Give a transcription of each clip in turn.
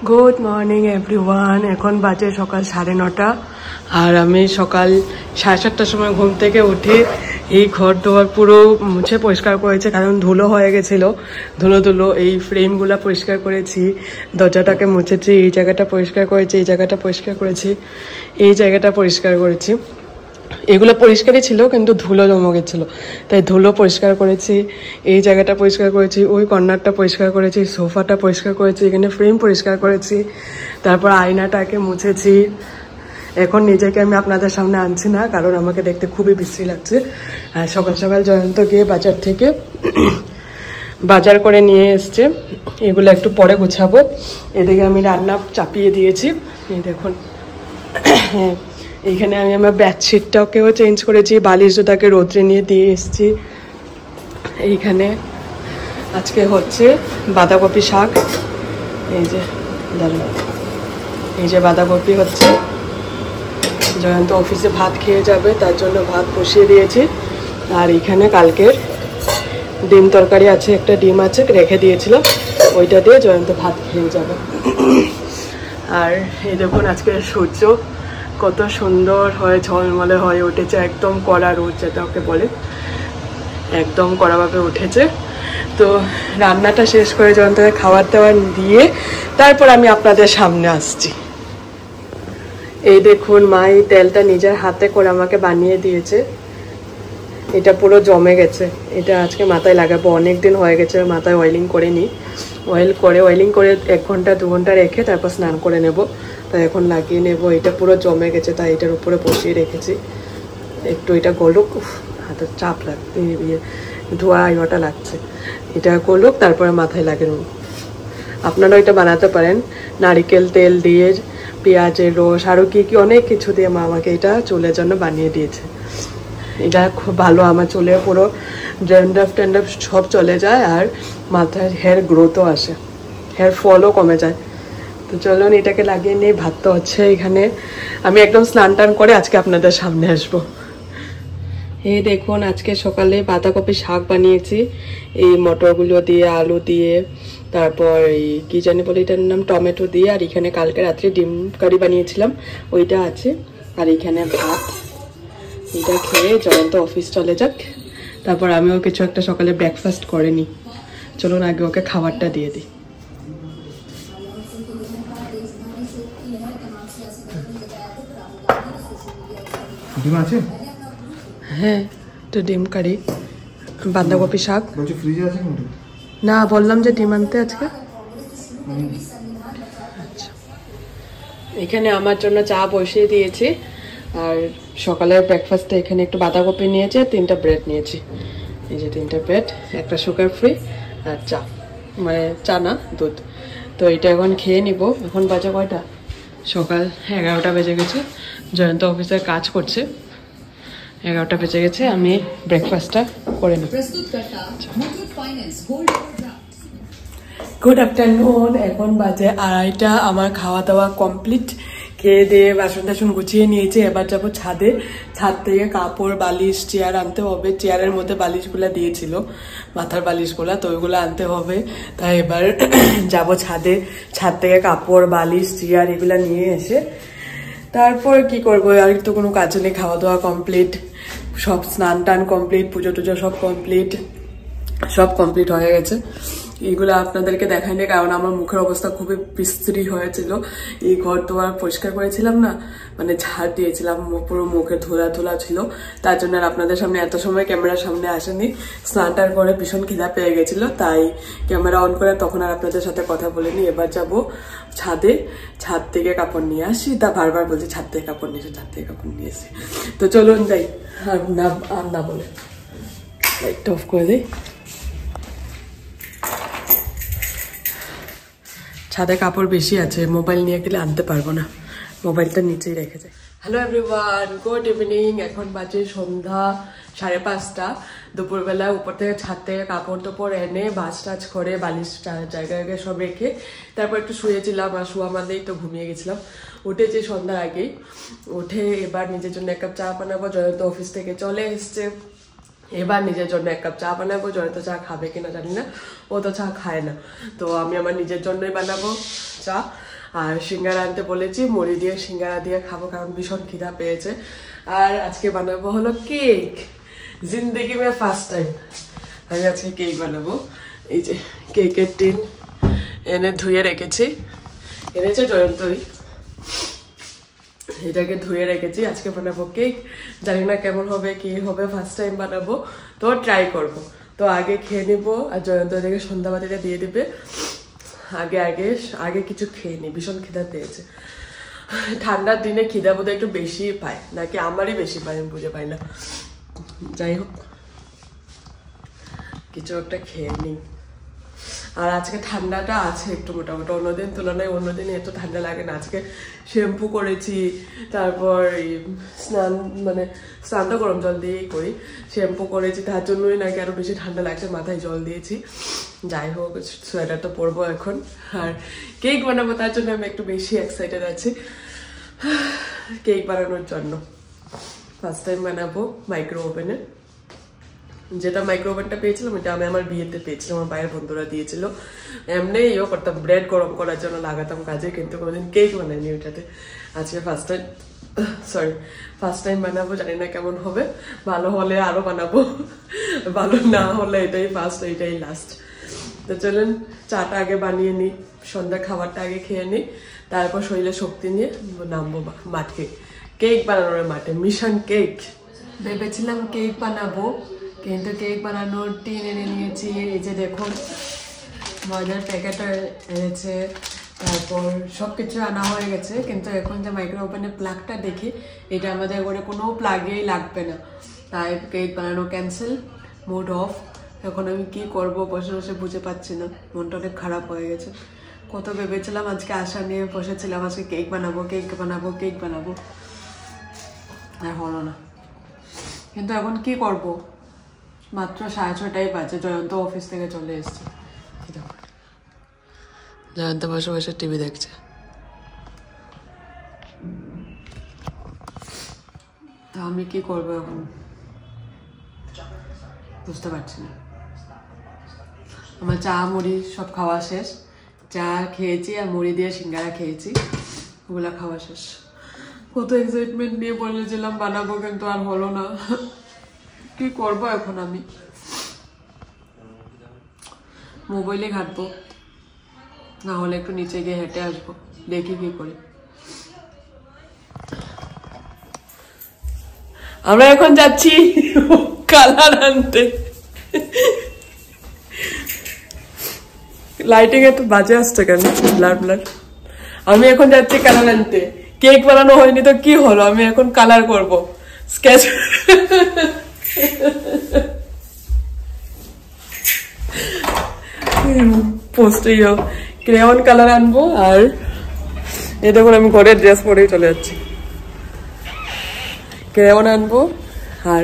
Good morning everyone. এখন বাজে সকাল 9:30 আর আমি সকাল 7:30টার সময় ঘুম থেকে উঠে এই ঘর দোয়ার পুরো মুছে পরিষ্কার করেছে, কারণ ধুলো হয়ে গেছিল। ধুলো এই ফ্রেমগুলো পরিষ্কার করেছি, দরজাটাকে মুছেছি, এই জায়গাটা পরিষ্কার করেছি, এই জায়গাটা পরিষ্কার করেছি, এই জায়গাটা পরিষ্কার করেছি। এগুলো পরিষ্কারই ছিল কিন্তু ধুলো জমে গেছিল, তাই ধুলো পরিষ্কার করেছি, এই জায়গাটা পরিষ্কার করেছি, ওই কর্নারটা পরিষ্কার করেছি, সোফাটা পরিষ্কার করেছি, এখানে ফ্রেম পরিষ্কার করেছি, তারপর আয়নাটাকে মুছেছি। এখন নিজেকে আমি আপনাদের সামনে আনছি না, কারণ আমাকে দেখতে খুবই বিশ্রী লাগছে। আর সকাল সকাল জয়ন্ত গিয়ে বাজার থেকে বাজার করে নিয়ে এসছে, এগুলো একটু পরে গুছাবো। এদিকে আমি রান্না চাপিয়ে দিয়েছি, এই দেখুন। হ্যাঁ, এইখানে আমি আমার বেডশিটটাকেও চেঞ্জ করেছি, বালিশ জুতাকে রোদ্রে নিয়ে দিয়ে এসেছি। এইখানে আজকে হচ্ছে বাঁধাকপি শাক, এই যে দাঁড়ান, এই যে বাঁধাকপি হচ্ছে। জয়ন্ত অফিসে ভাত খেয়ে যাবে, তার জন্য ভাত বসিয়ে দিয়েছি। আর এইখানে কালকের ডিম তরকারি আছে, একটা ডিম আছে রেখে দিয়েছিলাম, ওইটা দিয়ে জয়ন্ত ভাত খেয়ে যাবে। আর এই দেখুন আজকে সূর্য কত সুন্দর হয়ে ঝলমলে হয়ে উঠেছে, একদম কড়া রোদ যেটা ওকে বলে, একদম কড়াভাবে উঠেছে। তো রান্নাটা শেষ করে জয়ন্তকে খাবার দাবার দিয়ে তারপর আমি আপনাদের সামনে আসছি। এই দেখুন, মা এই তেলটা নিজের হাতে করে আমাকে বানিয়ে দিয়েছে। এটা পুরো জমে গেছে, এটা আজকে মাথায় লাগাবো। অনেক দিন হয়ে গেছে মাথায় অয়েলিং করে নিই, অয়েলিং করে 1 ঘন্টা 2 ঘন্টা রেখে তারপর স্নান করে নেব। তাই এখন লাগিয়ে নেব। এটা পুরো জমে গেছে, তাই এটার উপরে বসিয়ে রেখেছি। একটু এটা গলুক, হাতের চাপ লাগছে, ধোয়া লাগছে। এটা গলুক, তারপরে মাথায় লাগিয়ে নেব। আপনারা এটা বানাতে পারেন নারিকেল তেল দিয়ে, পেঁয়াজের রস, আরও কি অনেক কিছু দিয়ে মা আমাকে এটা চুলের জন্য বানিয়ে দিয়েছে। এটা খুব ভালো, আমার চুলে পুরো ড্যান্ড্রাফ সব চলে যায়, আর মাথায় হেয়ার গ্রোথও আসে, হেয়ার ফলও কমে যায়। তো চলুন এটাকে লাগিয়ে নিয়ে। ভাত তো হচ্ছে এখানে, আমি একদম স্নান টান করে আজকে আপনাদের সামনে আসবো। এই দেখুন, আজকে সকালে বাঁধাকপি শাক বানিয়েছি, এই মটরগুলো দিয়ে, আলু দিয়ে, তারপর এই কি জানি বলে এটার নাম, টমেটো দিয়ে। আর এখানে কালকে রাত্রে ডিম কারি বানিয়েছিলাম, ওইটা আছে। আর এখানে ভাত। এটা খেয়ে জয়ন্ত অফিস চলে যাক, তারপর আমিও কিছু একটা সকালে ব্রেকফাস্ট করে নিই। চলুন আগে ওকে খাবারটা দিয়ে দিই। ডিম আছে? হ্যাঁ, তো ডিম কারি, বাঁধাকপি শাক। ফ্রিজে আছে না, বললাম যে ডিম আনতে আজকে। আচ্ছা, এখানে আমার জন্য চা বসিয়ে দিয়েছি। আর সকালের ব্রেকফাস্টে এখানে একটু বাঁধাকপি নিয়েছি আর 3টা ব্রেড নিয়েছি। এই যে 3টা ব্রেড, একটা সুগার ফ্রি আর চা, মানে চা না, দুধ। তো এটা এখন খেয়ে নিব। এখন বাজে কয়টা? সকাল 11টা বেজে গেছে। জয়ন্ত অফিসের কাজ করছে, 11টা বেজে গেছে। আমি ব্রেকফাস্টটা করে নিই। গুড আফটারনুন, এখন বাজে 2:30। আমার খাওয়া দাওয়া কমপ্লিট, খেয়ে দিয়ে বাসন টাসন গুছিয়ে নিয়েছি। এবার যাবো ছাদে, ছাদ থেকে কাপড়, বালিশ, চেয়ার আনতে হবে। চেয়ারের মধ্যে বালিশগুলা দিয়েছিল, মাথার বালিশগুলা, তো ওইগুলো আনতে হবে। তাই এবার যাব ছাদে, ছাদ থেকে কাপড়, বালিশ, চেয়ার এগুলা নিয়ে এসে তারপর কি করবো। আর তো কোনো কাজ নেই, খাওয়া দাওয়া কমপ্লিট, সব স্নান টান কমপ্লিট, পুজো টুজো সব কমপ্লিট হয়ে গেছে। এইগুলো আপনাদেরকে দেখাইনি, কারণ আমার মুখের অবস্থা খুবই বিশ্রী হয়েছিল। এই ঘর তো আর পরিষ্কার করেছিলাম না, মানে ঝাড় দিয়েছিলাম, পুরো মুখে ধুলা ছিল, তার জন্য আর আপনাদের সামনে এত সময় ক্যামেরার সামনে আসেনি। স্নানটার পরে ভীষণ খিদা পেয়ে গেছিল, তাই ক্যামেরা অন করে তখন আর আপনাদের সাথে কথা বলিনি। এবার যাব ছাদে, ছাদ থেকে কাপড় নিয়ে আসি। তা বারবার বলছি ছাদ থেকে কাপড় নিয়েছি, ছাদ থেকে কাপড় নিয়ে আসি। তো চলুন যাই, আর না বলে লাইটটা অফ করে দিই। ছাদে কাপড় বেশি আছে, মোবাইল নিয়ে গেলে আনতে পারবো না, মোবাইলটা নিচেই রেখে যাই। Hello everyone, good evening. এখন বাজে সন্ধ্যা 5:30। দুপুরবেলা উপর থেকে ছাদ থেকে কাপড় টাপড় এনে ভাঁজ টাজ করে বালিশ জায়গায় সব রেখে তারপর একটু শুয়েছিলাম। আর শোয়া মানেই তো ঘুমিয়ে গেছিলাম। উঠেছি সন্ধ্যার আগেই, উঠে এবার নিজের জন্য 1 কাপ চা বানাবো। জয়ন্ত অফিস থেকে চলে এসছে, এবার নিজের জন্য 1 কাপ চা বানাবো। জয়ন্ত চা খাবে কিনা জানি না, ও তো চা খায় না, তো আমি আমার নিজের জন্যই বানাবো চা। আর সিঙ্গারা আনতে বলেছি, মুড়ি দিয়ে সিঙ্গারা দিয়ে খাবো কারণ ভীষণ খিদা পেয়েছে। আর আজকে বানাবো হলো কেক, জিন্দগি মে ফার্স্ট টাইম আমি আজকে কেক বানাবো। এই যে কেকের টিন এনে ধুয়ে রেখেছি, এনেছে জয়ন্তই, এটাকে ধুয়ে রেখেছি। আজকে বানাবো কেক, জানি না কেমন হবে কি হবে, ফার্স্ট টাইম বানাবো তো ট্রাই করবো। তো আগে খেয়ে নিবো আর জয়ন্ত এদিকে সন্ধ্যাবাতিটা দিয়ে দিবে। আগে কিছু খেয়ে নি, ভীষণ খিদা পেয়েছে। ঠান্ডার দিনে খিদা বোধহয় একটু বেশি পায়, নাকি আমারই বেশি পায় আমি বুঝে পাই না। যাই হোক কিছু একটা খেয়ে নিই। আর আজকে ঠান্ডাটা আছে একটু মোটামুটি, অন্যদিন তুলনায় অন্যদিন এত ঠান্ডা লাগে না। আজকে শ্যাম্পু করেছি, তারপর স্নানটা গরম জল দিয়েই করি, শ্যাম্পু করেছি, তার জন্যই নাকি আরো বেশি ঠান্ডা লাগছে, মাথায় জল দিয়েছি। যাই হোক সোয়েটার তো পরবো এখন, আর কেক বানাবো তার জন্য আমি একটু বেশি এক্সাইটেড আছি কেক বানানোর জন্য। ফার্স্ট টাইম বানাবো মাইক্রো ওভেনে, যেটা মাইক্রো ওভেনটা পেয়েছিলাম এটা আমি আমার বিয়েতে পেয়েছিলাম, আমার বাইরের বন্ধুরা দিয়েছিল। এমনি ইয়েও করতাম, ব্রেড গরম করার জন্য লাগাতাম কাজে, কিন্তু কোনোদিন কেক বানাইনি ওইটাতে। আজকে ফার্স্ট টাইম বানাবো, জানি না কেমন হবে, ভালো হলে আরো বানাবো, ভালো না হলে এটাই ফার্স্ট এটাই লাস্ট। তো চলুন চাটা আগে বানিয়ে নিই, সন্ধ্যা খাবারটা আগে খেয়ে নিই, তারপর শরীরে শক্তি নিয়ে নামবো মাঠে, কেক বানানোর মাঠে, মিশন কেক। ভেবেছিলাম কেক বানাবো, কিন্তু কেক বানানোর টিন এনে নিয়েছি। এই যে দেখুন ময়দার প্যাকেট এনেছে, তারপর সবকিছু আনা হয়ে গেছে, কিন্তু এখন যে মাইক্রো ওভেনের প্লাগটা দেখি এটা আমাদের ঘরে কোনো প্লাগেই লাগবে না, তাই কেক বানানো ক্যান্সেল, মুড অফ। এখন আমি কি করব বসে বসে বুঝে পাচ্ছি না, মনটা অনেক খারাপ হয়ে গেছে। কত ভেবেছিলাম, আজকে আশা নিয়ে বসেছিলাম আজকে কেক বানাবো, আর হলো না। কিন্তু এখন কি করব, মাত্র 6:30 বাজে, জয়ন্ত অফিস থেকে চলে এসছে, জয়ন্ত বসে বসে টিভি দেখছে। তা আমি কি করবো এখন বুঝতে পারছি না। আমার চা মুড়ি সব খাওয়া শেষ, চা খেয়েছি আর মুড়ি দিয়ে সিঙ্গারা খেয়েছি, ওগুলা খাওয়া শেষ। কত এক্সাইটমেন্ট নিয়ে বলেছিলাম বানাবো, কিন্তু আর হলো না। কি করবো এখন আমি, মোবাইলে ঘাটবো, না হলে একটু নিচে গিয়ে হেঁটে আসবো, দেখি কি করি। আমরা এখন যাচ্ছি কালার আনতে, লাইটিং এত বাজে আসছে কেন, ব্লার। আমি এখন যাচ্ছি কালার আনতে, কেক বানানো হয়নি তো কি হলো, আমি এখন কালার করব, স্কেচ ক্রেয়ন কালার আনবো। আর এই দেখুন আমি ঘরের ড্রেস পরেই চলে যাচ্ছি, ক্রেয়ন আনবো আর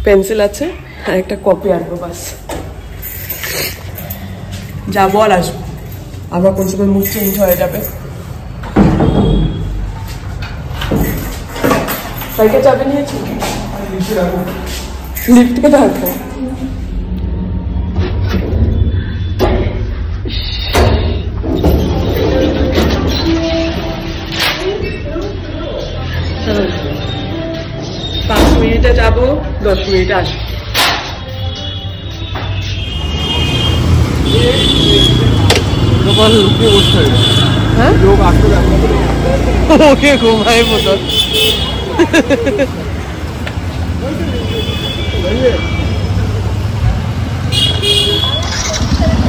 পেন্সিল আছে আর একটা কপি আনবো, বাস যাবো আর আসবো, আবার কোন সময় মুখ চেঞ্জ হয়ে যাবে। সাইকেল চাবি নিয়েছি, লিফটকে থাকবো। চলো 5 মিনিটে যাবো, 10 মিনিটে আসবো। হ্যাঁ ওকে ঘুমাই বোধ,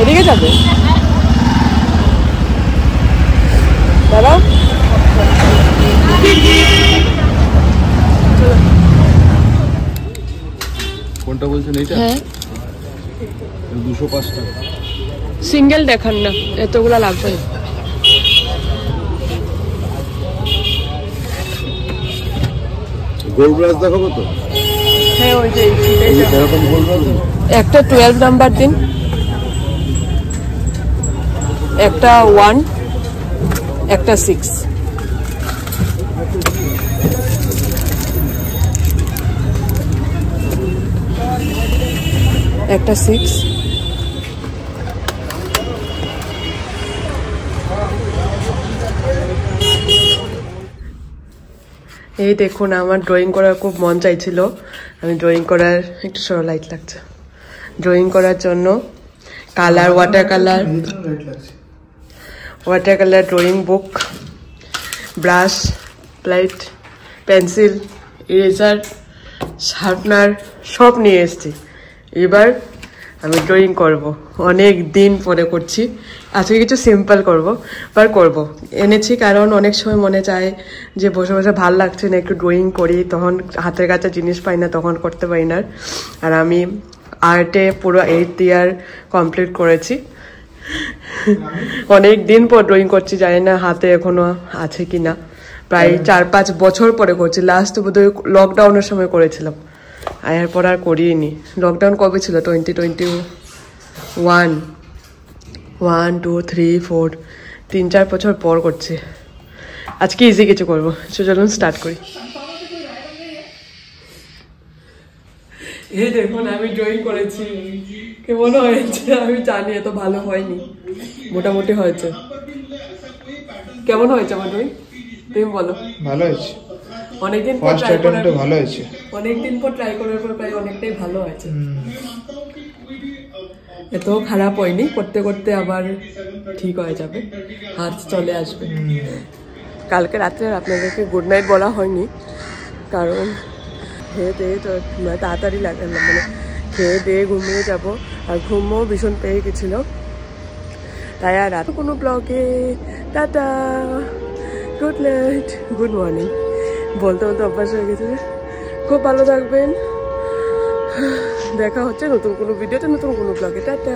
এদিকে যাবে দাদা। কোনটা বলছেন এইটা? হ্যাঁ 205 টাকা সিঙ্গেল দেখান না, এতগুলা লাগবে না। গোল্ড ব্রাশ দেখাবো তো? হ্যাঁ ওই যে এরকম গোল্ড ব্রাশ একটা 12 নাম্বার দিন, একটা 1, একটা 6, একটা 6, এই দেখুন আমার ড্রয়িং করার খুব মন চাইছিল, আমি ড্রয়িং করার একটু সরো লাইট লাগছে, ড্রয়িং করার জন্য colour water colour drawing book, brush, plate, pencil, eraser, sharpener সব নিয়ে এসেছি। এবার আমি ড্রয়িং করব, অনেক দিন পরে করছি। আজকে কিছু সিম্পল করব এনেছি, কারণ অনেক সময় মনে চায় যে বসে বসে ভাল লাগছে না, একটু ড্রয়িং করি, তখন হাতের কাছে জিনিস পাই না, তখন করতে পারি না। আর আমি আর্টে পুরো 8th ইয়ার কমপ্লিট করেছি, অনেক দিন পর ড্রয়িং করছি, জানি না হাতে এখনো আছে কিনা। প্রায় 4-5 বছর পরে করছি, লাস্ট বোধহয় লকডাউনের সময় করেছিলাম, এরপর আর করিনি। লকডাউন কবে ছিল? 2021, 1, 2, 3, 4, 3-4 বছর পর করছি। আজকে ইজি কিছু করবো, চলুন স্টার্ট করি। এই দেখুন আমি ড্রয়িং করেছি, কেমন হয়েছে আমি জানি, এত ভালো হয়নি, মোটামুটি হয়েছে। কেমন হয়েছে আমার ড্রয়িং তুমি বলো? ভালো হয়েছে, অনেকদিন পর ফার্স্ট অ্যাটেম্পটে ভালো হয়েছে, অনেকদিন পর ট্রাই করার পর প্রায় অনেকটাই ভালো হয়েছে। এত খারাপ হয়নি, করতে করতে আবার ঠিক হয়ে যাবে, হাত চলে আসবে। কালকে রাত্রে আপনাদেরকে গুড নাইট বলা হয়নি, কারণ খেয়ে দিয়ে তো তাড়াতাড়ি লাগে, মানে খেয়ে দিয়ে ঘুমিয়ে যাব, আর ঘুমও ভীষণ পেয়ে গেছিলো, তাই আর রাত কোনো ব্লগে tata, good night, good morning বলতে বলতে অভ্যাস হয়ে গেছে। খুব ভালো থাকবেন, দেখা হচ্ছে নতুন কোনো ভিডিওতে, নতুন কোনো ব্লগে, টাটা।